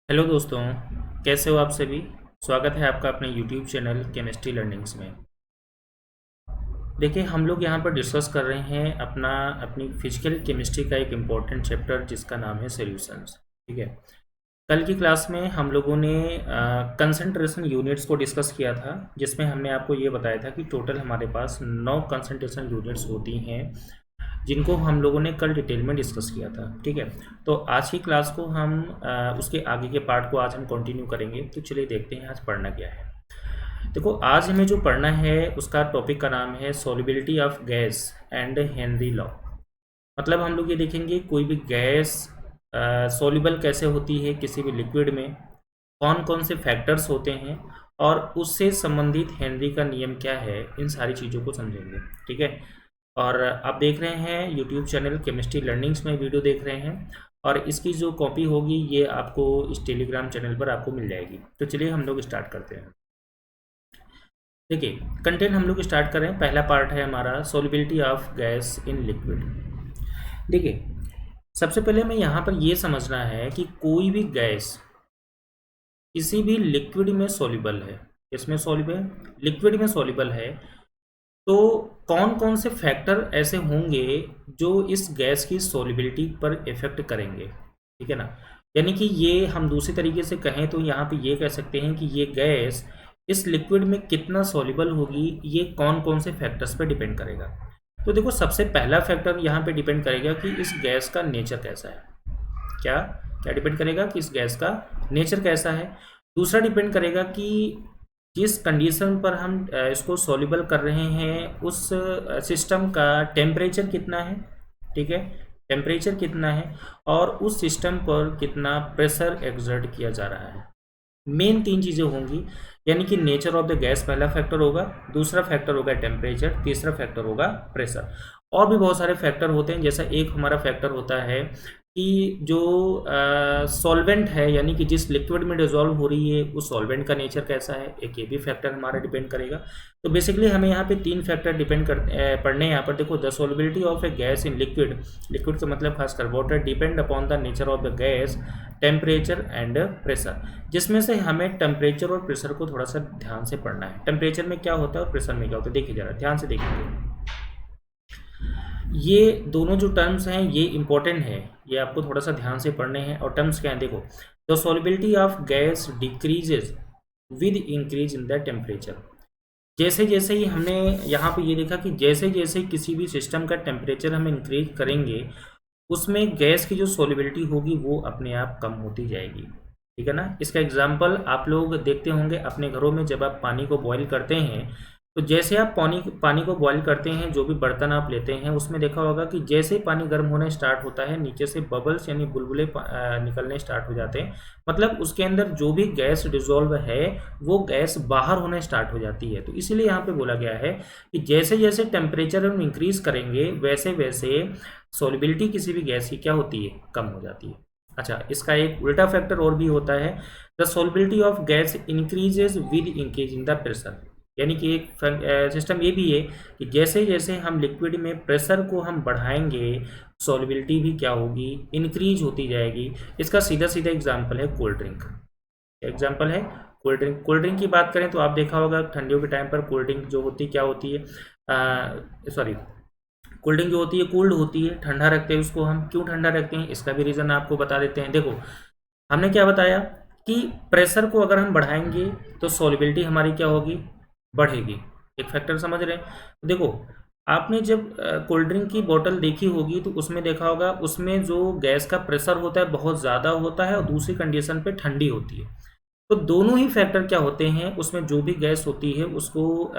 Hello दोस्तों, कैसे हो आप सभी। स्वागत है आपका अपने यूट्यूब चैनल केमिस्ट्री लर्निंग्स में। देखिए, हम लोग यहाँ पर डिस्कस कर रहे हैं अपनी फिजिकल केमिस्ट्री का एक इम्पॉर्टेंट चैप्टर जिसका नाम है सॉल्यूशंस। ठीक है। कल की क्लास में हम लोगों ने कंसंट्रेशन यूनिट्स को डिस्कस किया था, जिसमें हमने आपको ये बताया था कि टोटल हमारे पास 9 कंसंट्रेशन यूनिट्स होती हैं, जिनको हम लोगों ने कल डिटेल में डिस्कस किया था। ठीक है। तो आज की क्लास को हम उसके आगे के पार्ट को आज हम कंटिन्यू करेंगे। तो चलिए देखते हैं आज पढ़ना क्या है। देखो, आज हमें जो पढ़ना है उसका टॉपिक का नाम है solubility of gas and Henry law. मतलब हम लोग ये देखेंगे कोई भी गैस सॉल्युबल कैसे होती है किसी भी लिक्विड में, कौन कौन से फैक्टर्स होते हैं और उससे संबंधित हेनरी का नियम क्या है, इन सारी चीज़ों को समझेंगे। ठीक है। और आप देख रहे हैं यूट्यूब चैनल केमिस्ट्री लर्निंग्स में वीडियो देख रहे हैं, और इसकी जो कॉपी होगी ये आपको इस टेलीग्राम चैनल पर आपको मिल जाएगी। तो चलिए हम लोग स्टार्ट करते हैं। देखिए, कंटेंट हम लोग स्टार्ट करें। पहला पार्ट है हमारा solubility of gas in liquid. देखिए, सबसे पहले हमें यहाँ पर ये समझना है कि कोई भी गैस किसी भी लिक्विड में सॉल्युबल है। इसमें सॉल्युबल, लिक्विड में सॉल्युबल है, तो कौन कौन से फैक्टर ऐसे होंगे जो इस गैस की सॉल्युबिलिटी पर इफेक्ट करेंगे। ठीक है ना। यानी कि ये हम दूसरी तरीके से कहें तो यहाँ पे ये कह सकते हैं कि ये गैस इस लिक्विड में कितना सॉल्युबल होगी, ये कौन कौन से फैक्टर्स पर डिपेंड करेगा। तो देखो, सबसे पहला फैक्टर यहाँ पे डिपेंड करेगा कि इस गैस का नेचर कैसा है। क्या क्या डिपेंड करेगा कि इस गैस का नेचर कैसा है। दूसरा डिपेंड करेगा कि जिस कंडीशन पर हम इसको सॉल्युबल कर रहे हैं उस सिस्टम का टेम्परेचर कितना है। ठीक है। टेम्परेचर कितना है और उस सिस्टम पर कितना प्रेशर एक्सर्ट किया जा रहा है। मेन तीन चीज़ें होंगी। यानी कि नेचर ऑफ द गैस पहला फैक्टर होगा, दूसरा फैक्टर होगा टेम्परेचर, तीसरा फैक्टर होगा प्रेशर। और भी बहुत सारे फैक्टर होते हैं। जैसा एक हमारा फैक्टर होता है कि जो सॉल्वेंट है, यानी कि जिस लिक्विड में डिजोल्व हो रही है उस सॉल्वेंट का नेचर कैसा है, एक ये भी फैक्टर हमारा डिपेंड करेगा। तो बेसिकली हमें यहाँ पे तीन फैक्टर डिपेंड कर पढ़ने हैं। यहाँ पर देखो, the solubility of A gas in liquid, liquid का मतलब खासकर water, depend upon the nature of the gas, temperature and pressure. जिसमें से हमें टेम्परेचर और प्रेशर को थोड़ा सा ध्यान से पढ़ना है। टेम्परेचर में क्या होता है और प्रेशर में क्या होता है, देखिए जरा ध्यान से देखेंगे। ये दोनों जो टर्म्स हैं ये इंपॉर्टेंट है, ये आपको थोड़ा सा ध्यान से पढ़ने हैं। और टर्म्स क्या हैं, देखो, the solubility of gas decreases with increase in the temperature. जैसे जैसे ही हमने यहाँ पे ये देखा कि जैसे जैसे किसी भी सिस्टम का टेम्परेचर हम इंक्रीज करेंगे उसमें गैस की जो सॉल्युबिलिटी होगी वो अपने आप कम होती जाएगी। ठीक है ना। इसका एग्जाम्पल आप लोग देखते होंगे अपने घरों में, जब आप पानी को बॉईल करते हैं तो जैसे आप पानी को बॉईल करते हैं, जो भी बर्तन आप लेते हैं उसमें देखा होगा कि जैसे ही पानी गर्म होने स्टार्ट होता है नीचे से बबल्स यानी बुलबुले निकलने स्टार्ट हो जाते हैं। मतलब उसके अंदर जो भी गैस डिजोल्व है वो गैस बाहर होने स्टार्ट हो जाती है। तो इसीलिए यहाँ पे बोला गया है कि जैसे जैसे टेम्परेचर हम इंक्रीज करेंगे वैसे वैसे सॉल्युबिलिटी किसी भी गैस की क्या होती है, कम हो जाती है। अच्छा, इसका एक उल्टा फैक्टर और भी होता है, the solubility of gas increases with increase in the pressure. यानी कि एक सिस्टम ये भी है कि जैसे जैसे हम लिक्विड में प्रेशर को हम बढ़ाएंगे सॉल्युबिलिटी भी क्या होगी, इंक्रीज होती जाएगी। इसका सीधा सीधा एग्जांपल है कोल्ड ड्रिंक। एग्जांपल है कोल्ड ड्रिंक। कोल्ड ड्रिंक की बात करें तो आप देखा होगा ठंडियों के टाइम पर कोल्ड ड्रिंक जो होती है क्या होती है, सॉरी, कोल्ड ड्रिंक जो होती है कोल्ड होती है, ठंडा रखते हैं उसको। हम क्यों ठंडा रखते हैं इसका भी रीज़न आपको बता देते हैं। देखो, हमने क्या बताया कि प्रेशर को अगर हम बढ़ाएंगे तो सॉल्युबिलिटी हमारी क्या होगी, बढ़ेगी। एक फैक्टर समझ रहे हैं। देखो, आपने जब कोल्ड ड्रिंक की बोतल देखी होगी तो उसमें देखा होगा उसमें जो गैस का प्रेशर होता है बहुत ज़्यादा होता है और दूसरी कंडीशन पे ठंडी होती है। तो दोनों ही फैक्टर क्या होते हैं, उसमें जो भी गैस होती है उसको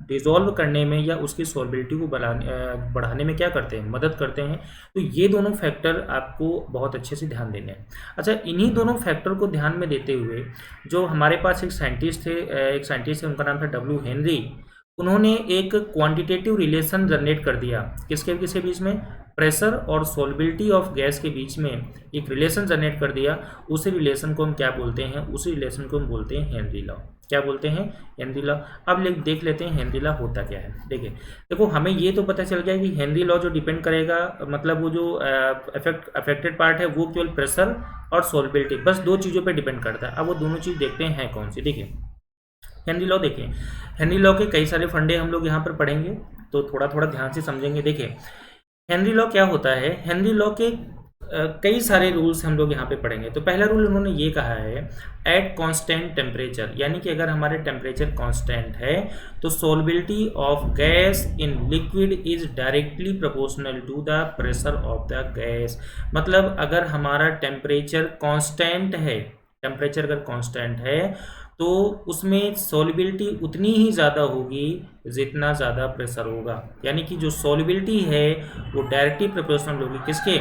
डिजोल्व करने में या उसकी सॉल्युबिलिटी को बढ़ाने में क्या करते हैं, मदद करते हैं। तो ये दोनों फैक्टर आपको बहुत अच्छे से ध्यान देने हैं। अच्छा, इन्हीं दोनों फैक्टर को ध्यान में देते हुए जो हमारे पास एक साइंटिस्ट थे, उनका नाम था डब्ल्यू हेनरी। उन्होंने एक क्वांटिटेटिव रिलेशन जनरेट कर दिया, किसके किसके बीच में, प्रेशर और सॉल्युबिलिटी ऑफ गैस के बीच में एक रिलेशन जनरेट कर दिया। उसी रिलेशन को हम क्या बोलते हैं, उसी रिलेशन को हम बोलते हैं हेनरी लॉ। क्या बोलते हैं, हेनरी लॉ। अब देख लेते हैं हेनरी लॉ होता क्या है। देखिए, देखो, हमें ये तो पता चल गया कि हेनरी लॉ जो डिपेंड करेगा, मतलब वो जो अफेक्टेड पार्ट है वो केवल प्रेशर और सॉल्युबिलिटी, बस दो चीज़ों पे डिपेंड करता है। अब वो दोनों चीज़ देखते हैं कौन सी। देखिए हेनरी लॉ, देखिए हेनरी लॉ के कई सारे फंडे हम लोग यहाँ पर पढ़ेंगे, तो थोड़ा थोड़ा ध्यान से समझेंगे। देखिए हेनरी लॉ क्या होता है, हेनरी लॉ के कई सारे रूल्स हम लोग यहाँ पे पढ़ेंगे। तो पहला रूल उन्होंने ये कहा है, एट कांस्टेंट टेम्परेचर, यानी कि अगर हमारे टेम्परेचर कांस्टेंट है तो solubility of gas in liquid is directly proportional to the pressure of the gas. मतलब अगर हमारा टेम्परेचर कांस्टेंट है, टेम्परेचर अगर कांस्टेंट है तो उसमें सॉल्युबिलिटी उतनी ही ज़्यादा होगी जितना ज़्यादा प्रेशर होगा। यानी कि जो सॉल्युबिलिटी है वो डायरेक्टली प्रोपोर्शनल होगी किसके,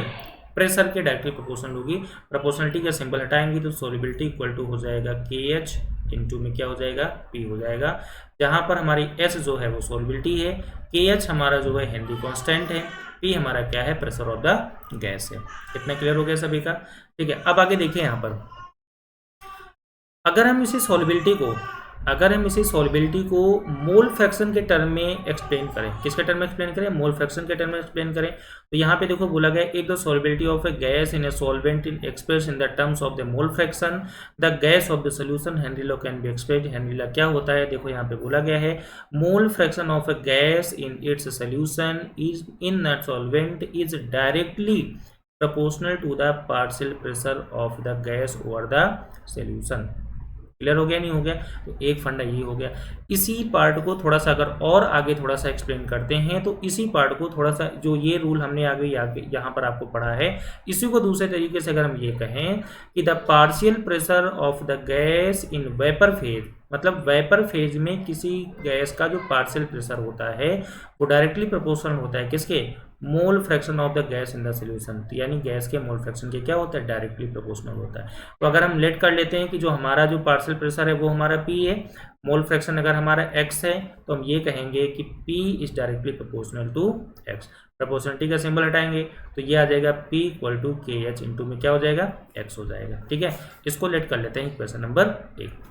प्रेशर के डायरेक्टली प्रोपोर्शनल होगी। प्रोपोर्शनलिटी का सिंबल हटाएंगे तो सॉल्युबिलिटी इक्वल टू हो जाएगा KH इंटू में क्या हो जाएगा, P हो जाएगा। जहाँ पर हमारी S जो है वो सॉल्युबिलिटी है, KH हमारा जो है हेनरी कांस्टेंट है, P हमारा क्या है, प्रेशर ऑफ द गैस है। इतना क्लियर हो गया सभी का। ठीक है, अब आगे देखिए यहाँ पर अगर हम इसी सॉल्युबिलिटी को मोल फ्रैक्शन के टर्म में एक्सप्लेन करें, किसके टर्म में एक्सप्लेन करें, मोल फ्रैक्शन के टर्म में एक्सप्लेन करें, तो यहाँ पे देखो बोला गया if the solubility of A gas in a solvent Inn express in the terms of the mole fraction the gas off the solution Henry law can be expressed. Henry law क्या होता है, देखो यहाँ पे बोला गया है mole fraction of A gas in its solution is in the solvent is directly proportional to the partial pressure of the gas over the solution। Clear हो गया नहीं हो गया, तो एक फंडा ये हो गया। इसी पार्ट को थोड़ा सा अगर और आगे थोड़ा सा एक्सप्लेन करते हैं तो इसी पार्ट को थोड़ा सा, जो ये रूल हमने आगे यहाँ पर आपको पढ़ा है, इसी को दूसरे तरीके से अगर हम ये कहें कि the partial pressure of the gas in vapour phase, मतलब वेपर फेज में किसी गैस का जो पार्शियल प्रेशर होता है वो डायरेक्टली प्रोपोर्शनल होता है किसके, mole fraction of the gas in the solution. यानी गैस के मोल फ्रैक्शन के क्या होता है, डायरेक्टली प्रोपोर्शनल होता है। तो अगर हम लेट कर लेते हैं कि जो हमारा जो पार्शियल प्रेशर है वो हमारा P है, मोल फ्रैक्शन अगर हमारा X है, तो हम ये कहेंगे कि P is directly proportional to X। Proportionality का सिंबल हटाएंगे तो ये आ जाएगा P equal to KH into में क्या हो जाएगा, X हो जाएगा। ठीक है, इसको लेट कर लेते हैं क्वेश्चन नंबर 1।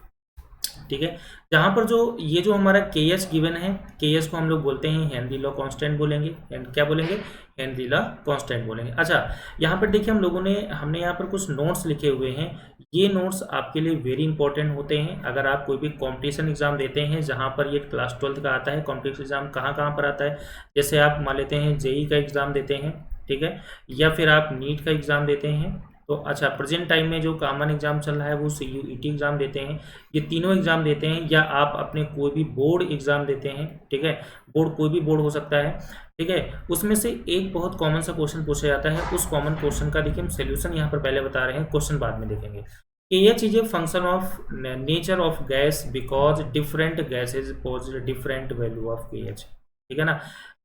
ठीक है, जहां पर जो ये जो हमारा KH गिवन है, KH को हम लोग बोलते हैं हेनरी लॉ कांस्टेंट बोलेंगे, क्या बोलेंगे, हेनरी लॉ कांस्टेंट बोलेंगे। अच्छा, यहाँ पर देखिए हमने यहाँ पर कुछ नोट्स लिखे हुए हैं। ये नोट्स आपके लिए वेरी इंपॉर्टेंट होते हैं अगर आप कोई भी कॉम्पिटिशन एग्जाम देते हैं जहाँ पर ये क्लास 12 का आता है। कॉम्पिटिशन एग्जाम कहाँ कहाँ पर आता है, जैसे आप मान लेते हैं JEE का एग्जाम देते हैं, ठीक है, या फिर आप नीट का एग्जाम देते हैं। तो अच्छा, प्रेजेंट टाइम में जो कॉमन एग्जाम चल रहा है वो CUET एग्जाम देते हैं। ये तीनों एग्जाम देते हैं, या आप अपने कोई भी बोर्ड एग्जाम देते हैं। ठीक है, बोर्ड कोई भी बोर्ड हो सकता है। ठीक है, उसमें से एक बहुत कॉमन सा क्वेश्चन पूछा जाता है। उस कॉमन क्वेश्चन का देखिए हम सोल्यूशन यहाँ पर पहले बता रहे हैं, क्वेश्चन बाद में देखेंगे। KH is a function of nature of gas because different gases pose different value of KH। ठीक है ना,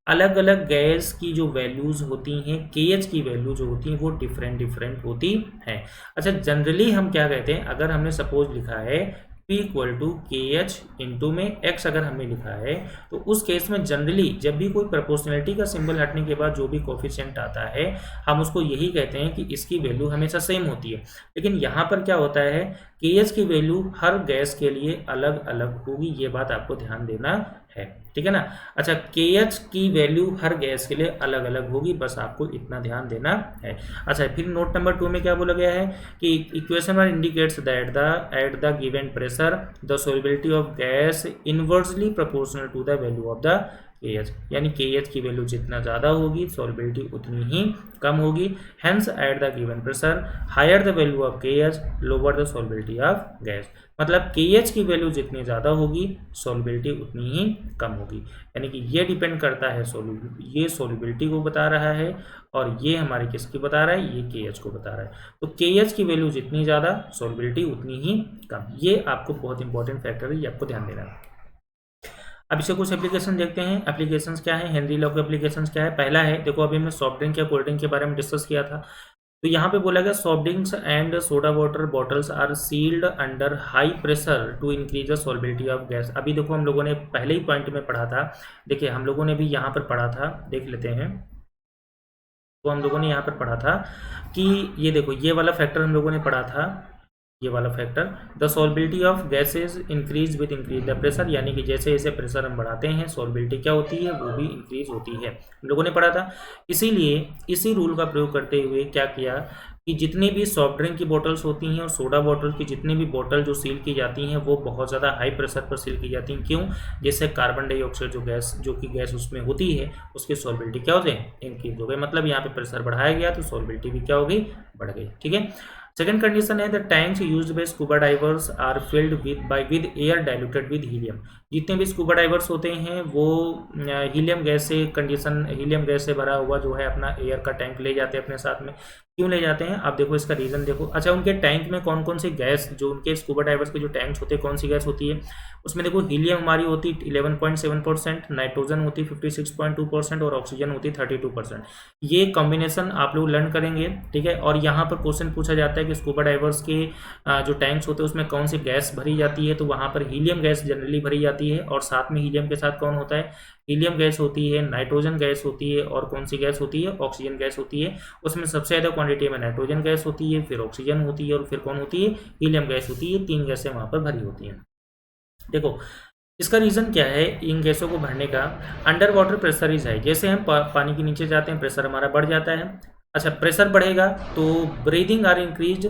अलग अलग गैस की जो वैल्यूज होती हैं, KH की वैल्यू जो होती हैं वो डिफरेंट होती हैं। अच्छा, जनरली हम क्या कहते हैं, अगर हमने सपोज लिखा है P equal to KH into में X अगर हमने लिखा है, तो उस केस में जनरली जब भी कोई प्रोपोर्शनलिटी का सिंबल हटने के बाद जो भी कोफिशिएंट आता है हम उसको यही कहते हैं कि इसकी वैल्यू हमेशा सेम होती है। लेकिन यहाँ पर क्या होता है, KH की वैल्यू हर गैस के लिए अलग अलग होगी, ये बात आपको ध्यान देना है। ठीक है ना। अच्छा, KH की वैल्यू हर गैस के लिए अलग अलग होगी, बस आपको इतना ध्यान देना है। अच्छा, फिर नोट नंबर 2 में क्या बोला गया है कि equation one indicates that at the given pressure the solubility of gas inversely proportional to the value of the KH। यानी KH की वैल्यू जितना ज़्यादा होगी सॉल्युबिलिटी उतनी ही कम होगी। Hence at the given pressure higher the value of KH lower the solubility of gas. मतलब KH की वैल्यू जितनी ज़्यादा होगी सॉल्युबिलिटी उतनी ही कम होगी। यानी कि ये डिपेंड करता है, ये सॉल्युबिलिटी को बता रहा है और ये हमारे किसकी बता रहा है, ये KH को बता रहा है। तो KH की वैल्यू जितनी ज़्यादा सॉल्युबिलिटी उतनी ही कम। ये आपको बहुत इंपॉर्टेंट फैक्टर है, ये आपको ध्यान देना है। अब इसे कुछ एप्लीकेशन देखते हैं। एप्लीकेशंस क्या है, हेनरी लॉ के एप्लीकेशंस क्या है। पहला है, देखो अभी हमने सॉफ्ट ड्रिंक या कोल्ड ड्रिंक के बारे में डिस्कस किया था, तो यहाँ पे बोला गया soft drinks and soda water bottles are sealed under high pressure to increase the solubility of gas. अभी देखो हम लोगों ने पहले ही पॉइंट में पढ़ा था, देखिए हम लोगों ने भी यहाँ पर पढ़ा था, देख लेते हैं। तो हम लोगों ने यहाँ पर पढ़ा था कि ये देखो ये वाला फैक्टर हम लोगों ने पढ़ा था, ये वाला factor, the solubility of gases increase with increase the pressure. यानी कि जैसे जैसे प्रेशर हम बढ़ाते हैं सॉल्युबिलिटी क्या होती है, वो भी इंक्रीज होती है, हम लोगों ने पढ़ा था। इसीलिए इसी रूल का प्रयोग करते हुए क्या किया कि जितनी भी सॉफ्ट ड्रिंक की बोतल्स होती हैं और सोडा बॉटल की जितनी भी बोतल जो सील की जाती हैं वो बहुत ज़्यादा हाई प्रेशर पर सील की जाती हैं। क्यों? जैसे कार्बन डाइऑक्साइड जो कि गैस उसमें होती है उसकी सॉल्बिलिटी क्या हो गई? इंक्रीज हो गई। मतलब यहाँ पे प्रेशर बढ़ाया गया तो सॉल्बिलिटी भी क्या हो गई? बढ़ गई। ठीक है। सेकेंड कंडीशन है the tanks used by scuba divers are filled with air diluted with helium. जितने भी स्कूबा डाइवर्स होते हैं वो हीलियम गैस से भरा हुआ जो है अपना एयर का टैंक ले जाते हैं अपने साथ में। क्यों ले जाते हैं? आप देखो इसका रीज़न देखो। अच्छा, उनके टैंक में कौन कौन सी गैस, जो उनके स्कूबा डाइवर्स के जो टैंक्स होते हैं कौन सी गैस होती है उसमें? देखो हीलियम हमारी होती 11.7%, नाइट्रोजन होती 56.2% और ऑक्सीजन होती 32%। ये कॉम्बिनेशन आप लोग लर्न करेंगे। ठीक है। और यहाँ पर क्वेश्चन पूछा जाता है कि स्कूबा डाइवर्स के जो टैंक्स होते हैं उसमें कौन सी गैस भरी जाती है, तो वहाँ पर हीलियम गैस जनरली भरी जाती है। और साथ में हीलियम के साथ कौन होता है? हीलियम गैस होती है, नाइट्रोजन गैस होती है और कौन सी गैस होती है? ऑक्सीजन गैस होती है। उसमें सबसे ज़्यादा क्वांटिटी में नाइट्रोजन गैस होती है, फिर ऑक्सीजन होती है और फिर कौन होती है? हीलियम गैस होती है। 3 गैसें वहाँ पर भरी होती हैं। देखो इसका रीज़न क्या है इन गैसों को भरने का? Under water pressure is high. जैसे हम पानी के नीचे जाते हैं प्रेशर हमारा बढ़ जाता है। अच्छा, प्रेशर बढ़ेगा तो ब्रीदिंग आर इंक्रीज।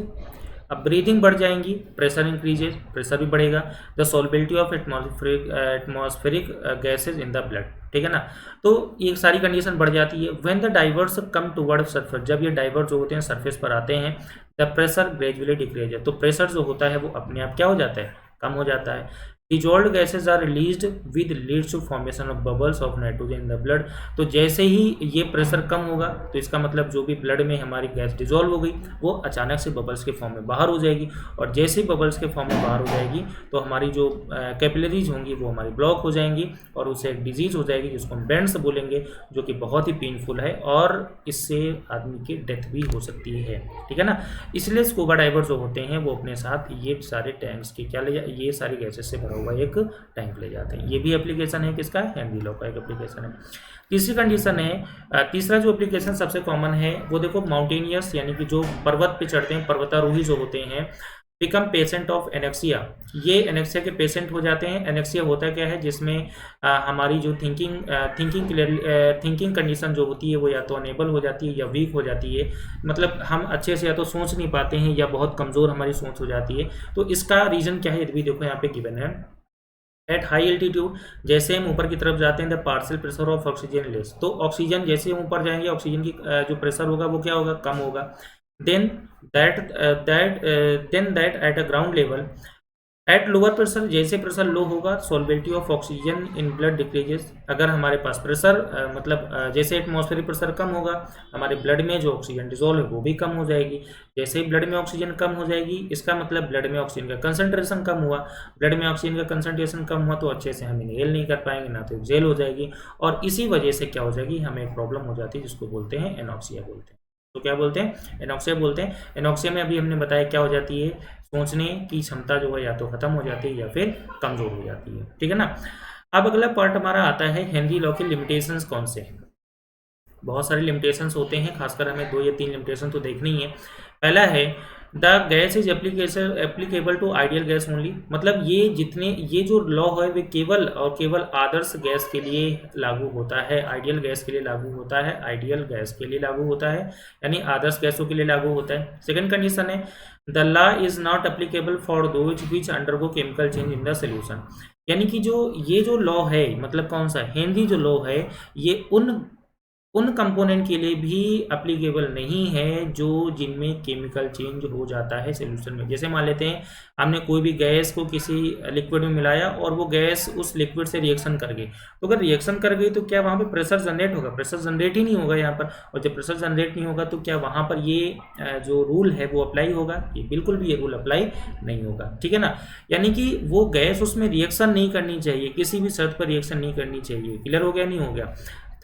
अब ब्रीदिंग बढ़ जाएंगी, प्रेशर इंक्रीजेज, प्रेशर भी बढ़ेगा। The solubility of atmospheric gases in the blood. ठीक है ना। तो ये सारी कंडीशन बढ़ जाती है। When the diverse come toward surface, जब ये डाइवर्स जो होते हैं सरफेस पर आते हैं, द प्रेशर ग्रेजुअली डिक्रीज। तो प्रेशर जो होता है वो अपने आप क्या हो जाता है? कम हो जाता है। Dissolve gases are released with leads to formation of bubbles of nitrogen in the blood. तो जैसे ही ये प्रेशर कम होगा तो इसका मतलब जो भी ब्लड में हमारी गैस डिजॉल्व हो गई वो अचानक से बबल्स के फॉर्म में बाहर हो जाएगी। और जैसे ही बबल्स के फॉर्म में बाहर हो जाएगी तो हमारी जो कैपिलरीज होंगी वो हमारी ब्लॉक हो जाएंगी और उससे एक डिजीज हो जाएगी जिसको हम बेंड्स बोलेंगे, जो कि बहुत ही पेनफुल है और इससे आदमी की डेथ भी हो सकती है। ठीक है ना। इसलिए स्कूबा डाइवर जो होते हैं वो अपने साथ ये सारे टैंक्स के क्या ले ये सारी गैसेस से भरा हुआ एक टैंक ले जाते हैं। ये भी एप्लीकेशन है किसका? हेनरी लॉ का एक एप्लीकेशन है। तीसरी कंडीशन है, तीसरा जो एप्लीकेशन सबसे कॉमन है वो देखो माउंटेनियस, यानी कि जो पर्वत पे चढ़ते हैं, पर्वतारोही जो होते हैं, बिकम पेशेंट ऑफ एनेक्सिया। ये एनेक्सिया के पेशेंट हो जाते हैं। एनेक्सिया होता क्या है? जिसमें हमारी जो थिंकिंग कंडीशन जो होती है वो या तो अनेबल हो जाती है या वीक हो जाती है। मतलब हम अच्छे से या तो सोच नहीं पाते हैं या बहुत कमज़ोर हमारी सोच हो जाती है। तो इसका रीज़न क्या है ये भी देखो यहाँ पे गिवन है। एट हाई एल्टीट्यूड, जैसे हम ऊपर की तरफ जाते हैं, the partial pressure of oxygen less. तो ऑक्सीजन जैसे हम ऊपर जाएंगे ऑक्सीजन की जो प्रेशर होगा वो क्या होगा? कम होगा। Then that at a ground level at lower pressure, जैसे प्रेशर लो होगा solubility of oxygen in blood decreases. अगर हमारे पास प्रेशर जैसे एटमॉस्फेरिक प्रेशर कम होगा हमारे ब्लड में जो ऑक्सीजन डिजोल्व है वो भी कम हो जाएगी। जैसे ही ब्लड में ऑक्सीजन कम हो जाएगी इसका मतलब ब्लड में ऑक्सीजन का कंसंट्रेशन कम हुआ। ब्लड में ऑक्सीजन का कंसंट्रेशन कम हुआ तो अच्छे से हम इनहेल नहीं कर पाएंगे, ना तो एक्सहेल हो जाएगी और इसी वजह से क्या हो जाएगी? हमें एक प्रॉब्लम हो जाती है जिसको बोलते हैं एनॉक्सिया बोलते हैं। तो क्या बोलते हैं? एनॉक्सिया बोलते हैं। एनॉक्सिया में अभी हमने बताया क्या हो जाती है? सोचने की क्षमता जो है या तो खत्म हो जाती है या फिर कमजोर हो जाती है। ठीक है ना। अब अगला पार्ट हमारा आता है हेनरी लॉ के लिमिटेशंस कौन से हैं। बहुत सारे लिमिटेशंस होते हैं, खासकर हमें 2 या 3 लिमिटेशन तो देखनी ही है। पहला है the gas is applicable to ideal gas only. मतलब ये जो लॉ है वे केवल और केवल आदर्श गैस के लिए लागू होता है, आइडियल गैस के लिए लागू होता है, आइडियल गैस के लिए लागू होता है, यानी आदर्श गैसों के लिए लागू होता है। सेकंड कंडीशन है the law is not applicable for those which undergo chemical change in the solution. यानी कि ये जो लॉ है, मतलब कौन सा? हेनरी जो लॉ है ये उन कंपोनेंट के लिए भी एप्लीकेबल नहीं है जो जिनमें केमिकल चेंज हो जाता है सॉल्यूशन में। जैसे मान लेते हैं हमने कोई भी गैस को किसी लिक्विड में मिलाया और वो गैस उस लिक्विड से रिएक्शन कर गई, तो अगर रिएक्शन कर गई तो क्या वहाँ पे प्रेशर जनरेट होगा? प्रेशर जनरेट ही नहीं होगा यहाँ पर। और जब प्रेशर जनरेट नहीं होगा तो क्या वहाँ पर ये जो रूल है वो अप्लाई होगा? ये बिल्कुल भी ये रूल अप्लाई नहीं होगा। ठीक है ना। यानी कि वो गैस उसमें रिएक्शन नहीं करनी चाहिए, किसी भी शर्त पर रिएक्शन नहीं करनी चाहिए। क्लियर हो गया? नहीं हो गया।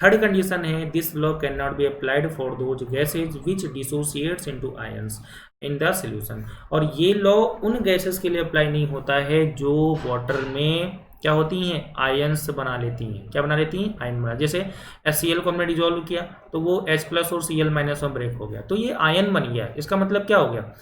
थर्ड कंडीशन है this law can not be applied for those gases which dissociates into ions in the solution. और ये लॉ उन गैसेस के लिए अप्लाई नहीं होता है जो वाटर में क्या होती हैं? आयंस बना लेती हैं। क्या बना लेती हैं? आयन बना। जैसे HCl को हमने डिजोल्व किया तो वो H+ और Cl- में ब्रेक हो गया तो ये आयन बन गया। इसका मतलब क्या हो गया?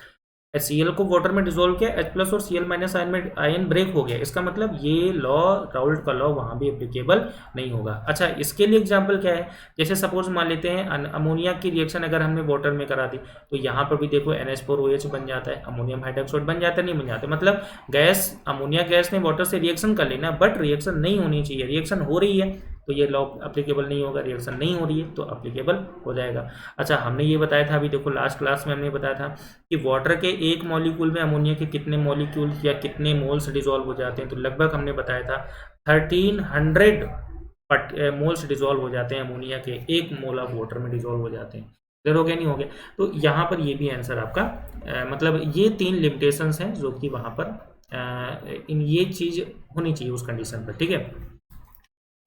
Cl को वाटर में डिसोल्व किया, H प्लस और Cl माइनस आयन में आयन ब्रेक हो गया। इसका मतलब ये लॉ, राउल्ट का लॉ वहाँ भी एप्लीकेबल नहीं होगा। अच्छा, इसके लिए एग्जांपल क्या है, जैसे सपोज मान लेते हैं अमोनिया की रिएक्शन अगर हमने वाटर में करा दी तो यहाँ पर भी देखो NH4OH बन जाता है, अमोनियम हाइड्रोक्साइड बन जाता है, नहीं बन जाता, मतलब गैस, अमोनिया गैस ने वाटर से रिएक्शन कर लेना, बट रिएक्शन नहीं होनी चाहिए, रिएक्शन हो रही है तो ये लॉ अप्लीकेबल नहीं होगा, रिएक्शन नहीं हो रही है तो अप्लीकेबल हो जाएगा। अच्छा, हमने ये बताया था अभी देखो लास्ट क्लास में हमने बताया था कि वाटर के एक मॉलिक्यूल में अमोनिया के कितने मॉलिक्यूल या कितने मोल्स डिसॉल्व हो जाते हैं, तो लगभग हमने बताया था 1300 मोल्स डिसॉल्व हो जाते हैं अमोनिया के, एक मोल ऑफ वाटर में डिसॉल्व हो जाते हैं। क्लियर हो गया, नहीं हो गया? तो यहाँ पर ये भी आंसर आपका मतलब ये 3 लिमिटेशंस हैं जो कि वहाँ पर इन ये चीज़ होनी चाहिए उस कंडीशन पर, ठीक है।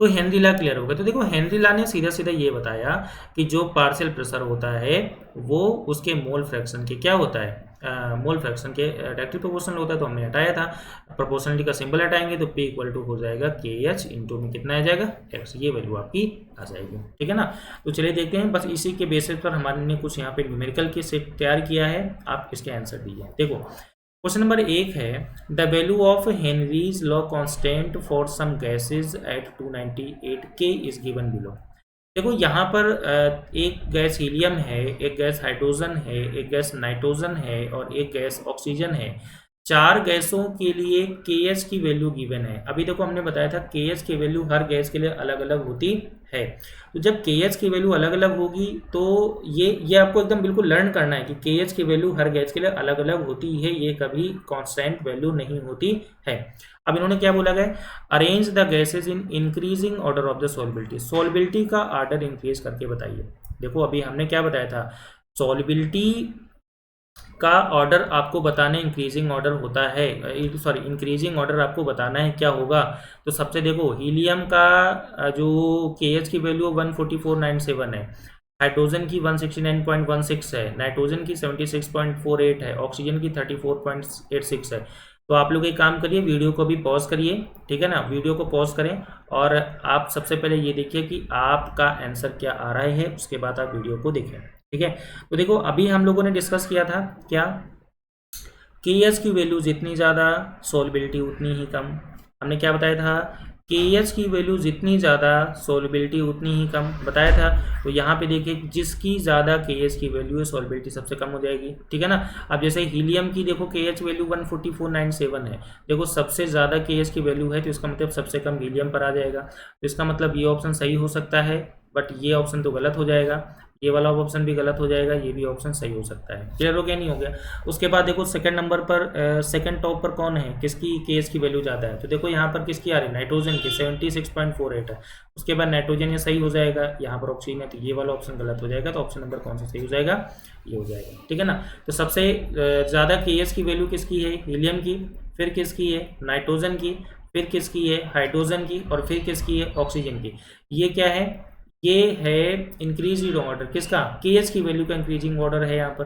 तो हेनरी लॉ क्लियर हो गया। तो देखो हेनरी लॉ ने सीधा सीधा ये बताया कि जो पार्शियल प्रेशर होता है वो उसके मोल फ्रैक्शन के क्या होता है, मोल फ्रैक्शन के डायरेक्टली प्रोपोर्शनल होता है, तो हमने हटाया था। प्रोपोर्शनलिटी का सिंबल हटाएंगे तो P इक्वल टू हो जाएगा KH इंटू में कितना आ जाएगा X, ये वैल्यू आपकी आ जाएगी, ठीक है ना। तो चलिए देखते हैं, बस इसी के बेसिस पर हमारे कुछ यहाँ पे न्यूमेरिकल के सेट तैयार किया है, आप इसके आंसर दीजिए। देखो क्वेश्चन नंबर 1 है, the value of Henry's law constant for some gases at 298 K is given below. देखो यहाँ पर एक गैस हीलियम है, एक गैस हाइड्रोजन है, एक गैस नाइट्रोजन है और एक गैस ऑक्सीजन है। 4 गैसों के लिए KH की वैल्यू गिवन है। अभी देखो हमने बताया था KH की वैल्यू हर गैस के लिए अलग अलग होती है। तो जब KH की वैल्यू अलग अलग होगी तो ये आपको एकदम बिल्कुल लर्न करना है कि KH की वैल्यू हर गैस के लिए अलग अलग होती है, ये कभी कांस्टेंट वैल्यू नहीं होती है। अब इन्होंने क्या बोला गया, arrange the gases in increasing order of the solubility, solubility का ऑर्डर इंक्रीज करके बताइए। देखो अभी हमने क्या बताया था, सॉल्युबिलिटी का ऑर्डर आपको बताना इंक्रीजिंग ऑर्डर होता है, सॉरी इंक्रीजिंग ऑर्डर आपको बताना है क्या होगा। तो सबसे देखो हीलियम का जो KH की वैल्यू 14497 है, हाइड्रोजन की 169.16 है, नाइट्रोजन की 76.48 है, ऑक्सीजन की 34.86 है। तो आप लोग एक काम करिए, वीडियो को भी पॉज करिए, ठीक है ना, वीडियो को पॉज करें और आप सबसे पहले ये देखिए कि आपका आंसर क्या आ रहा है, उसके बाद आप वीडियो को देखें, ठीक है। तो देखो अभी हम लोगों ने डिस्कस किया था क्या, KH की वैल्यू जितनी ज़्यादा सॉल्युबिलिटी उतनी ही कम। हमने क्या बताया था, KH की वैल्यू जितनी ज़्यादा सॉल्युबिलिटी उतनी ही कम बताया था। तो यहाँ पे देखिए जिसकी ज़्यादा KH की वैल्यू है सॉल्युबिलिटी सबसे कम हो जाएगी, ठीक है ना। अब जैसे हीलियम की देखो KH वैल्यू 14497 है, देखो सबसे ज़्यादा KH की वैल्यू है तो इसका मतलब सबसे कम हीलियम पर आ जाएगा। तो इसका मतलब ये ऑप्शन सही हो सकता है, बट ये ऑप्शन तो गलत हो जाएगा, ये वाला ऑप्शन भी गलत हो जाएगा, ये भी ऑप्शन सही हो सकता है। क्लियर हो गया, नहीं हो गया? उसके बाद देखो सेकंड नंबर पर सेकंड टॉप पर कौन है, किसकी KH की वैल्यू ज़्यादा है, तो देखो यहाँ पर किसकी आ रही है, नाइट्रोजन की 76.48 है। उसके बाद नाइट्रोजन ये सही हो जाएगा, यहाँ पर ऑक्सीजन है तो ये वाला ऑप्शन गलत हो जाएगा। तो ऑप्शन नंबर कौन सा सही हो जाएगा, ये हो जाएगा, ठीक है ना। तो सबसे ज़्यादा KH की वैल्यू किसकी है, हीलियम की, फिर किसकी है, नाइट्रोजन की, फिर किसकी है, हाइड्रोजन की, और फिर किसकी है, ऑक्सीजन की। ये क्या है, ये है इंक्रीजिंग ऑर्डर किसका, KH की वैल्यू का इंक्रीजिंग ऑर्डर है यहाँ पर।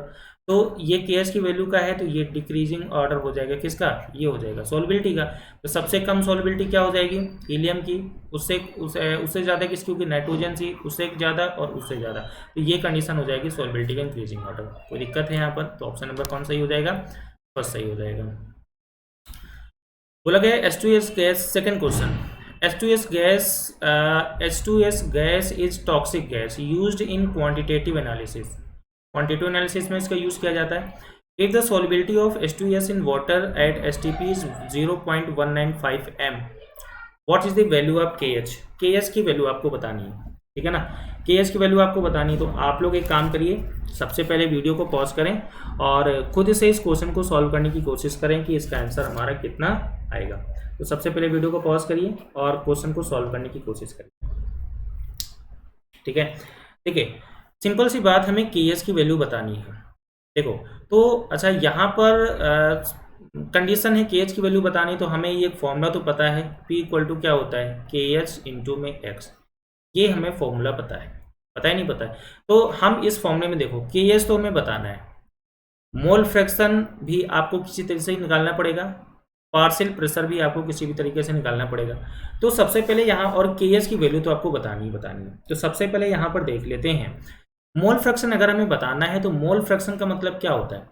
तो ये KH की वैल्यू का है तो ये डिक्रीजिंग ऑर्डर हो जाएगा किसका, ये हो जाएगा सॉल्युबिलिटी का। तो सबसे कम सॉल्युबिलिटी क्या हो जाएगी, हीलियम की, उससे ज़्यादा किसकी होगी, नाइट्रोजन की, उससे ज़्यादा और उससे ज़्यादा। तो ये कंडीशन हो जाएगी सॉल्युबिलिटी का इंक्रीजिंग ऑर्डर। कोई दिक्कत है यहाँ पर? तो ऑप्शन नंबर कौन सही हो जाएगा, फर्स्ट सही हो जाएगा। बोला गया H2S gas, second question, H2S gas is toxic gas used in quantitative analysis। Quantitative analysis में इसका यूज किया जाता है। If the solubility of H2S in water at STP is 0.195 m, what is the value of KH? KH की value आपको बतानी है, ठीक है ना। KH की वैल्यू आपको बतानी है तो आप लोग एक काम करिए, सबसे पहले वीडियो को पॉज करें और खुद से इस क्वेश्चन को सॉल्व करने की कोशिश करें कि इसका आंसर हमारा कितना आएगा। तो सबसे पहले वीडियो को पॉज करिए और क्वेश्चन को सॉल्व करने की कोशिश करिए, ठीक है। देखिए सिंपल सी बात, हमें KH की वैल्यू बतानी है। देखो तो अच्छा यहाँ पर कंडीशन है KH की वैल्यू बतानी, तो हमें ये फॉर्मूला तो पता है, P इक्वल टू क्या होता है, KH इंटू में X, ये हमें फॉर्मूला पता है नहीं पता है। तो हम इस फॉर्मूले में देखो KH तो हमें बताना है, मोल फ्रैक्शन भी आपको किसी तरीके से निकालना पड़ेगा, पार्शियल प्रेशर भी आपको किसी भी तरीके से निकालना पड़ेगा। तो सबसे पहले यहाँ, और KH की वैल्यू तो आपको बतानी है। तो सबसे पहले यहाँ पर देख लेते हैं मोल फ्रैक्शन। अगर हमें बताना है तो मोल फ्रैक्शन का मतलब क्या होता है,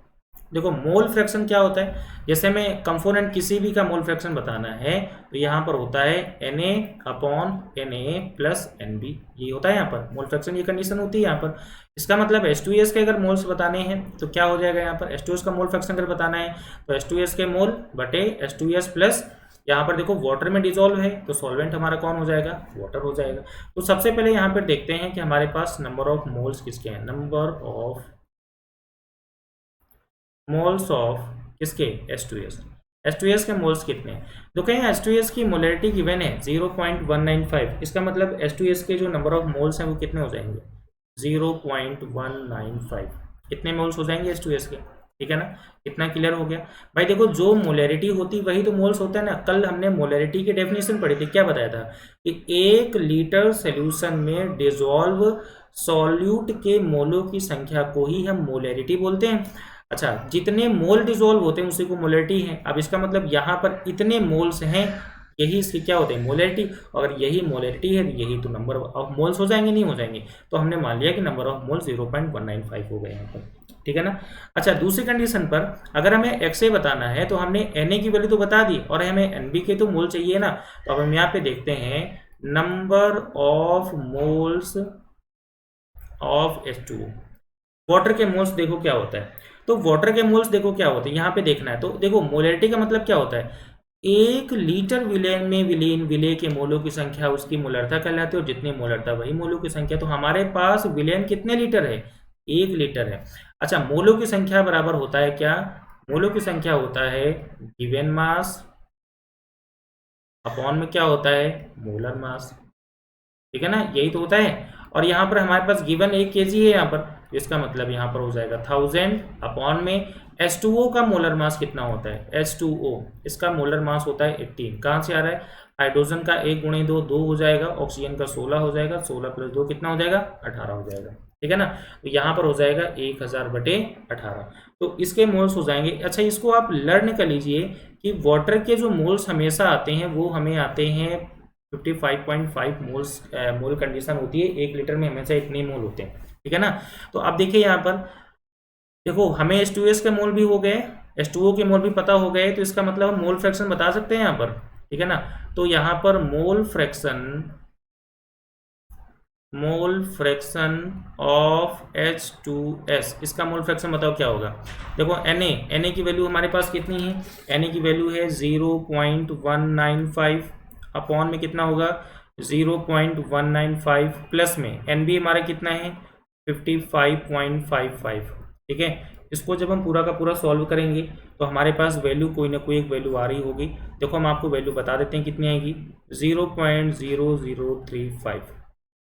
देखो मोल फ्रैक्शन क्या होता है, जैसे हमें कंपोनेंट किसी भी का मोल फ्रैक्शन बताना है तो यहाँ पर होता है Na/Na प्लस Nb, ये होता है यहाँ पर मोल फ्रैक्शन, ये कंडीशन होती है यहाँ पर। इसका मतलब H2S के अगर मोल्स बताने हैं तो क्या हो जाएगा, यहाँ पर H2S का मोल फ्रैक्शन अगर बताना है तो H2S के मोल बटे H2S प्लस यहाँ पर देखो वाटर में डिजोल्व है तो सॉल्वेंट हमारा कौन हो जाएगा, वाटर हो जाएगा। तो सबसे पहले यहाँ पर देखते हैं कि हमारे पास नंबर ऑफ मोल्स किसके हैं, नंबर ऑफ मोल्स ऑफ किसके, H2S। H2S के मोल्स कितने हैं, तो कहें H2S की मोलरिटी गिवन है 0.195, इसका मतलब H2S के जो नंबर ऑफ मोल्स हैं वो कितने हो जाएंगे, 0.195, कितने मोल्स हो जाएंगे H2S के, ठीक है ना। इतना क्लियर हो गया भाई। देखो जो मोलरिटी होती वही तो मोल्स होता है ना। कल हमने मोलरिटी की डेफिनेशन पढ़ी थी, क्या बताया था कि 1 लीटर सोल्यूशन में डिजोल्व सॉल्यूट के मोलों की संख्या को ही हम मोलरिटी बोलते हैं। अच्छा, जितने मोल डिजोल्व होते हैं उसी को मोलरिटी है। अब इसका मतलब यहाँ पर इतने मोल्स हैं, यही इसकी क्या होते हैं, मोलरिटी। अगर यही मोलरिटी है तो यही तो नंबर ऑफ मोल्स हो जाएंगे, नहीं हो जाएंगे। तो हमने मान लिया कि नंबर ऑफ मोल्स 0.195 हो गए यहाँ पर, ठीक है ना। अच्छा, दूसरी कंडीशन पर अगर हमें XA बताना है तो हमने Na की वैल्यू तो बता दी और हमें Nb के तो मोल चाहिए ना। तो अब हम यहाँ पे देखते हैं number of moles of H2O। Water के मोल्स देखो क्या होता है, तो वाटर के मोल्स देखो क्या होते हैं, यहाँ पे देखना है। तो देखो मोलरिटी का मतलब क्या होता है, 1 लीटर विलेन में विलेन विले के मोलों की संख्या उसकी मोलरता कहलाती है, और जितनी मोलरता वही मोलों की संख्या। तो हमारे पास विलेन कितने लीटर है, 1 लीटर है। अच्छा, मोलों की संख्या बराबर होता है क्या, मोलों की संख्या होता है गिवन मास अपॉन में क्या होता है, मोलर मास, ठीक है ना, यही तो होता है। और यहाँ पर हमारे पास गिवन 1 kg है यहाँ पर, तो इसका मतलब यहाँ पर हो जाएगा 1000 अपॉन में H2O का मोलर मास कितना होता है, H2O इसका मोलर मास होता है 18। कहाँ से आ रहा है, हाइड्रोजन का 1 × 2 2 हो जाएगा, ऑक्सीजन का 16 हो जाएगा, 16 + 2 कितना हो जाएगा, 18 हो जाएगा, ठीक है ना। तो यहाँ पर हो जाएगा 1000/18, तो इसके मोल्स हो जाएंगे। अच्छा, इसको आप लर्न कर लीजिए कि वाटर के जो मोल्स हमेशा आते हैं वो हमें आते हैं 55.5 मोल्स, मोल कंडीशन होती है, 1 लीटर में हमेशा इतने मोल होते हैं, ठीक है ना। तो अब देखिए यहाँ पर देखो हमें H2S के मोल भी हो गए, H2O के मोल भी पता हो गए, तो इसका मतलब हम मोल फ्रैक्शन बता सकते हैं यहाँ पर, ठीक है ना। तो यहाँ पर मोल फ्रैक्शन ऑफ H2S, इसका मोल फ्रैक्शन बताओ क्या होगा। देखो Na की वैल्यू हमारे पास कितनी है, Na की वैल्यू है 0.195 अपॉन में कितना होगा 0.195 प्लस में Nb हमारा कितना है 55.55, ठीक है। इसको जब हम पूरा का पूरा सॉल्व करेंगे तो हमारे पास वैल्यू कोई ना कोई एक वैल्यू आ रही होगी। देखो हम आपको वैल्यू बता देते हैं कितनी आएगी, 0.0035,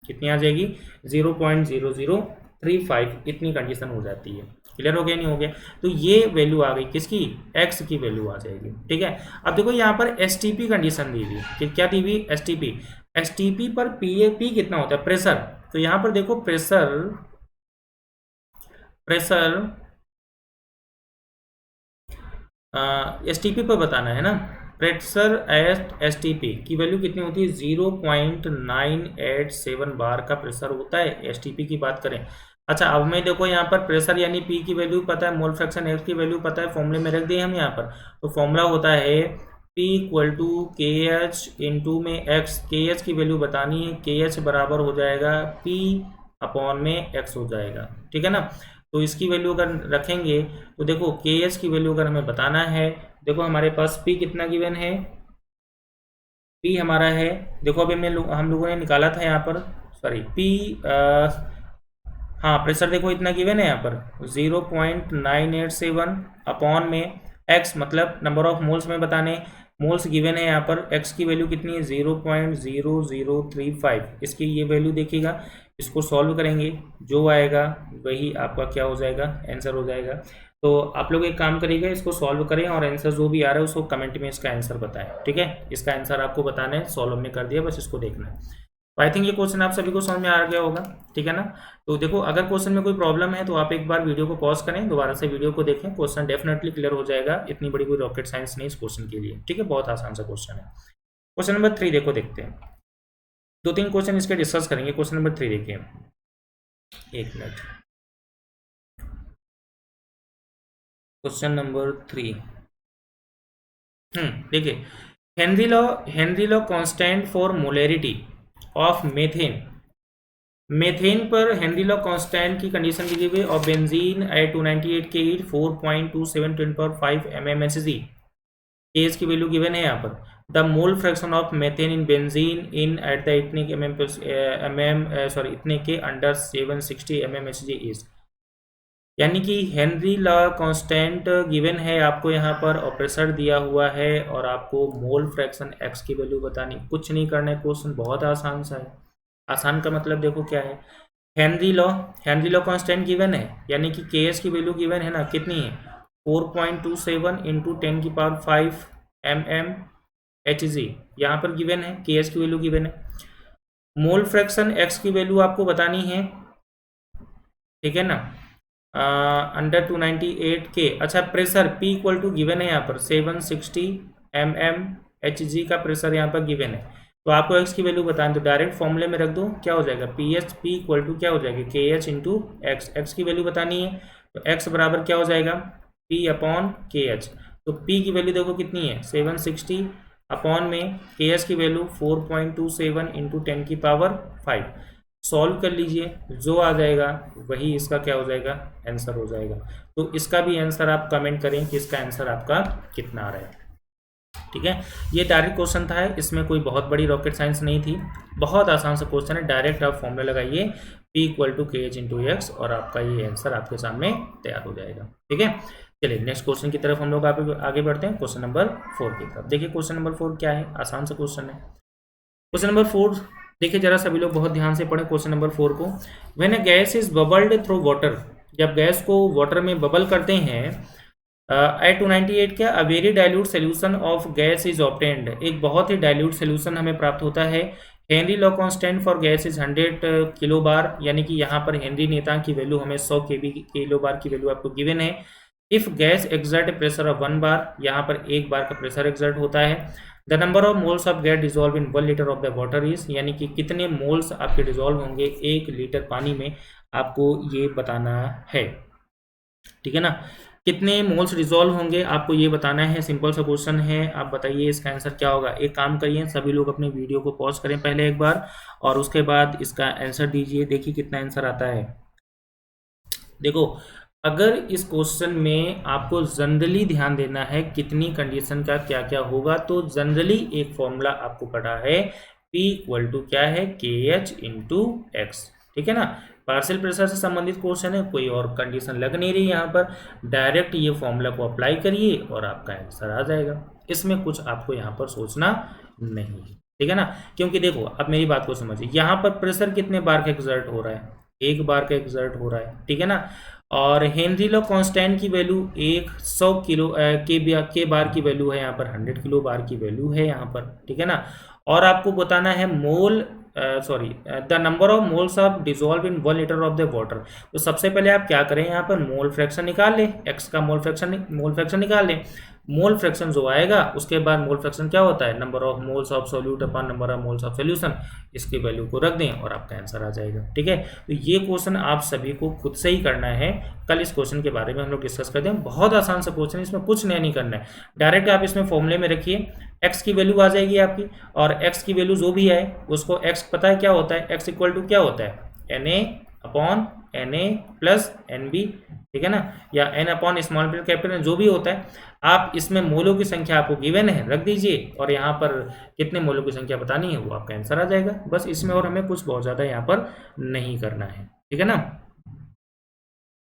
कितनी आ जाएगी 0.0035, इतनी कंडीशन हो जाती है। क्लियर हो गया, नहीं हो गया। तो ये वैल्यू आ गई किसकी, एक्स की वैल्यू आ जाएगी, ठीक है। अब देखो यहाँ पर एसटीपी कंडीशन दी हुई कि क्या दी हुई, एसटीपी पर पी कितना होता है, प्रेशर। तो यहाँ पर देखो प्रेशर एसटीपी पर बताना है ना। प्रेशर एट एसटीपी की वैल्यू कितनी होती है, 0.987 बार का प्रेशर होता है एसटीपी की बात करें। अच्छा, अब मैं देखो यहाँ पर प्रेशर यानी पी की वैल्यू पता है, मोल फ्रैक्शन एक्स की वैल्यू पता है, फॉर्मूले में रख दिए हम यहाँ पर। तो फॉर्मूला होता है P = KH इंटू में एक्स, KH की वैल्यू बतानी है, KH बराबर हो जाएगा P अपॉन में x हो जाएगा, ठीक है ना। तो इसकी वैल्यू अगर रखेंगे तो देखो KH की वैल्यू अगर हमें बताना है, देखो हमारे पास P कितना गिवन है, P हमारा है, देखो अभी हम लोगों ने निकाला था यहाँ पर, सॉरी P हाँ प्रेशर देखो इतना गिवन है यहाँ पर 0.987 अपॉन में x, मतलब नंबर ऑफ मोल्स में बताने, मोल्स गिवन है यहाँ पर, x की वैल्यू कितनी है 0.0035, इसकी ये वैल्यू देखिएगा, इसको सॉल्व करेंगे जो आएगा वही आपका क्या हो जाएगा, आंसर हो जाएगा। तो आप लोग एक काम करिएगा, इसको सॉल्व करें और आंसर जो भी आ रहा है उसको कमेंट में इसका आंसर बताएं, ठीक है। इसका आंसर आपको बताना है, सॉल्व हमने कर दिया, बस इसको देखना है। तो आई थिंक ये क्वेश्चन आप सभी को समझ में आ गया होगा, ठीक है ना। तो देखो अगर क्वेश्चन में कोई प्रॉब्लम है तो आप एक बार वीडियो को पॉज करें, दोबारा से वीडियो को देखें, क्वेश्चन डेफिनेटली क्लियर हो जाएगा। इतनी बड़ी कोई रॉकेट साइंस नहीं इस क्वेश्चन के लिए, ठीक है, बहुत आसान सा क्वेश्चन है। क्वेश्चन नंबर 3 देखो, देखते हैं 2-3 क्वेश्चन इसके डिस्कस करेंगे। क्वेश्चन नंबर 3 देखिए, 1 मिनट, क्वेश्चन नंबर 3। देखिए, Henry law constant for molarity of methane. Methane पर हेनरी लॉ कांस्टेंट की कंडीशन दी गई और बेंजीन एट 298 के 4.27 10⁵ mmHg केज की वैल्यू गिवन है यहाँ पर। The mole fraction of methane in benzene in at the इतने इतने के अंडर 760 mmHg इज, यानी कि हेनरी लॉ कांस्टेंट गिवन है आपको यहाँ पर और प्रेशर दिया हुआ है और आपको मोल फ्रैक्शन एक्स की वैल्यू बतानी। कुछ नहीं करना है, क्वेश्चन बहुत आसान सा है। आसान का मतलब देखो क्या है, हेनरी लॉ कांस्टेंट गिवन है, यानी कि के एस की वैल्यू गिवन है ना, कितनी है 4.27 इंटू 10⁵ mmHg यहाँ पर गिवन है, के एस की वैल्यू गिवन है। मोल फ्रैक्शन एक्स की वैल्यू आपको बतानी है, ठीक है ना, अंडर 298 के। अच्छा, pressure P equal to given है यहाँ पर 760 mmHg का प्रेशर यहाँ पर गिवन है। तो आपको एक्स की वैल्यू बताएं तो डायरेक्ट फॉर्मूले में रख दो, क्या हो जाएगा P इक्वल टू क्या हो जाएगा KH इंटू एक्स। एक्स की वैल्यू बतानी है तो एक्स बराबर क्या हो जाएगा P अपॉन KH। तो P की वैल्यू देखो कितनी है 760 अपॉन में KH की वैल्यू 4.27 इंटू 10⁵। सॉल्व कर लीजिए, जो आ जाएगा वही इसका क्या हो जाएगा आंसर हो जाएगा। तो इसका भी आंसर आप कमेंट करें कि इसका आंसर आपका कितना आ रहा है, ठीक है। ये डायरेक्ट क्वेश्चन था, इसमें कोई बहुत बड़ी रॉकेट साइंस नहीं थी, बहुत आसान सा क्वेश्चन है। डायरेक्ट आप फॉर्मूला लगाइए P equal to KH into X और आपका ये आंसर आपके सामने तैयार हो जाएगा, ठीक है। चलिए नेक्स्ट क्वेश्चन की तरफ हम लोग आगे बढ़ते हैं, क्वेश्चन नंबर 4 की तरफ। देखिए क्वेश्चन नंबर 4 क्या है, आसान सा क्वेश्चन है। क्वेश्चन नंबर 4 देखिए जरा सभी लोग बहुत ध्यान से पढ़ें क्वेश्चन नंबर 4 को। When a gas is bubbled through water, जब गैस को वाटर में बबल करते हैं एट 298 का a very dilute solution of gas is obtained, एक बहुत ही डाइल्यूट सोल्यूशन हमें प्राप्त होता है। Henry law constant for gas is 100 kilo bar, यानी कि यहाँ पर हेनरी नेतांक की वैल्यू हमें 100 किलो बार की वैल्यू आपको गिवन है। If gas exert pressure of 1 बार, यहाँ पर एक बार का प्रेशर एक्सर्ट होता है। The number of moles of gas dissolve in 1 litre of the water is, यानी कि कितने मोल्स आपके डिजोल्व होंगे 1 लीटर पानी में, आपको ये बताना है, ठीक है ना। कितने मोल्स डिजोल्व होंगे आपको ये बताना है, सिंपल सा क्वेश्चन है। आप बताइए इसका आंसर क्या होगा। एक काम करिए, सभी लोग अपने वीडियो को पॉज करें पहले एक बार और उसके बाद इसका आंसर दीजिए, देखिए कितना आंसर आता है। देखो अगर इस क्वेश्चन में आपको जनरली ध्यान देना है कितनी कंडीशन का क्या क्या होगा, तो जनरली एक फॉर्मूला आपको पता है P इक्वल टू क्या है KH इंटू एक्स, ठीक है ना। पार्शियल प्रेशर से संबंधित क्वेश्चन है, कोई और कंडीशन लग नहीं रही यहाँ पर, डायरेक्ट ये फॉर्मूला को अप्लाई करिए और आपका आंसर आ जाएगा। इसमें कुछ आपको यहाँ पर सोचना नहीं है, ठीक है ना। क्योंकि देखो अब मेरी बात को समझिए, यहाँ पर प्रेशर कितने बार का एक्सर्ट हो रहा है, एक बार का एक्सर्ट हो रहा है, ठीक है ना। और हेनरी लॉ कांस्टेंट की वैल्यू 100 किलो के बार की वैल्यू है, यहाँ पर 100 किलो बार की वैल्यू है यहाँ पर, ठीक है ना। और आपको बताना है the number of moles of dissolve in 1 litre of the water. तो सबसे पहले आप क्या करें, यहाँ पर मोल फ्रैक्शन निकाल लें, एक्स का मोल फ्रैक्शन निकाल लें। मोल फ्रैक्शन जो आएगा उसके बाद मोल फ्रैक्शन क्या होता है, number of moles of solute upon number of moles of solution, इसकी वैल्यू को रख दें और आपका आंसर आ जाएगा, ठीक है। तो ये क्वेश्चन आप सभी को खुद से ही करना है, कल इस क्वेश्चन के बारे में हम लोग डिस्कस करते हैं। बहुत आसान सा क्वेश्चन है, इसमें कुछ नया नहीं करना है, डायरेक्ट आप इसमें फॉर्मूले में रखिए, एक्स की वैल्यू आ जाएगी आपकी, और एक्स की वैल्यू जो भी है उसको एक्स पता है क्या होता है, एक्स इक्वल टू क्या होता है NA upon NA plus NB, ठीक है ना, या N अपॉन स्मॉल कैपिटल जो भी होता है। आप इसमें मोलों की संख्या आपको गिवन है रख दीजिए और यहाँ पर कितने मोलों की संख्या बतानी है वो आपका आंसर आ जाएगा, बस इसमें और हमें कुछ बहुत ज़्यादा यहाँ पर नहीं करना है, ठीक है ना।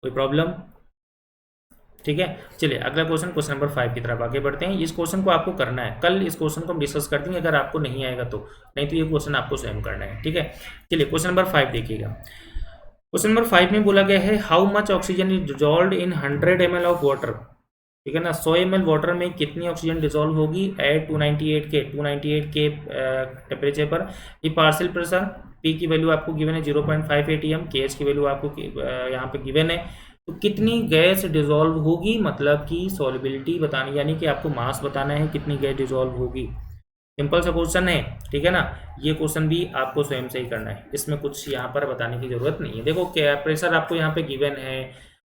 कोई प्रॉब्लम, ठीक है। चलिए अगला क्वेश्चन नंबर 5 की तरफ आगे बढ़ते हैं। इस क्वेश्चन को आपको करना है, कल इस क्वेश्चन को हम डिस्कस कर देंगे अगर आपको नहीं आएगा तो, नहीं तो ये क्वेश्चन आपको स्वयं करना है, ठीक है। चलिए क्वेश्चन नंबर 5 देखिएगा। क्वेश्चन नंबर 5 में बोला गया है how much oxygen is dissolved in 100 ml of water, ठीक है ना। 100 ml वाटर में कितनी ऑक्सीजन डिजॉल्व होगी एट 298 के टेम्परेचर पर। ये पार्शियल प्रेशर P की वैल्यू आपको गिवन है 0.5 atm, KH की वैल्यू आपको यहाँ पे गिवन है। तो कितनी गैस डिजॉल्व होगी, मतलब कि सॉल्युबिलिटी बतानी, यानी कि आपको मास बताना है कितनी गैस डिजॉल्व होगी। सिंपल सा क्वेश्चन है, ठीक है ना। ये क्वेश्चन भी आपको स्वयं से ही करना है, इसमें कुछ यहाँ पर बताने की जरूरत नहीं है। देखो क्या प्रेशर आपको यहाँ पे गिवन है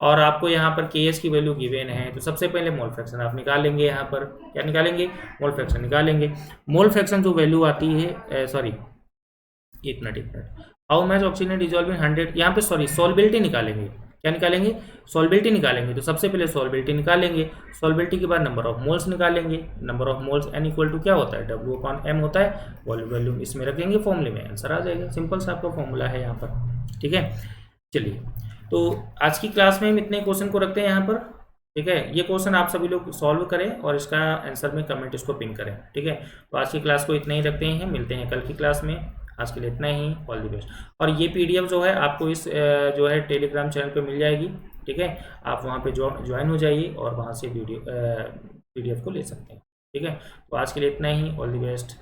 और आपको यहाँ पर के एस की वैल्यू गिवन है, तो सबसे पहले मोल फ्रैक्शन आप निकालेंगे। यहाँ पर क्या निकालेंगे? मोल फ्रैक्शन निकालेंगे। मोल फ्रैक्शन जो वैल्यू आती है, सॉरी एक minute, how much oxygen dissolve in 100, यहाँ पे सॉरी सॉल्बिलिटी निकालेंगे। क्या निकालेंगे? सॉल्बिलिटी निकालेंगे। तो सबसे पहले सॉल्बिलिटी निकालेंगे। सॉल्बिलिटी के बाद नंबर ऑफ मोल्स निकालेंगे। Number of moles N equal to क्या होता है? W/m होता है। वॉल्यूम इसमें रखेंगे, फॉर्मूले में आंसर आ जाएगा। सिंपल सा आपका फॉर्मूला है यहाँ पर। ठीक है, चलिए तो आज की क्लास में हम इतने क्वेश्चन को रखते हैं यहाँ पर। ठीक है, ये क्वेश्चन आप सभी लोग सॉल्व करें और इसका आंसर में कमेंट इसको पिन करें। ठीक है, तो आज की क्लास को इतना ही रखते हैं, मिलते हैं कल की क्लास में। आज के लिए इतना ही, ऑल द बेस्ट। और ये पीडीएफ जो है आपको इस जो है टेलीग्राम चैनल पे मिल जाएगी। ठीक है, आप वहाँ पे ज्वाइन हो जाइए और वहाँ से पीडीएफ को ले सकते हैं। ठीक है, तो आज के लिए इतना ही, ऑल द बेस्ट।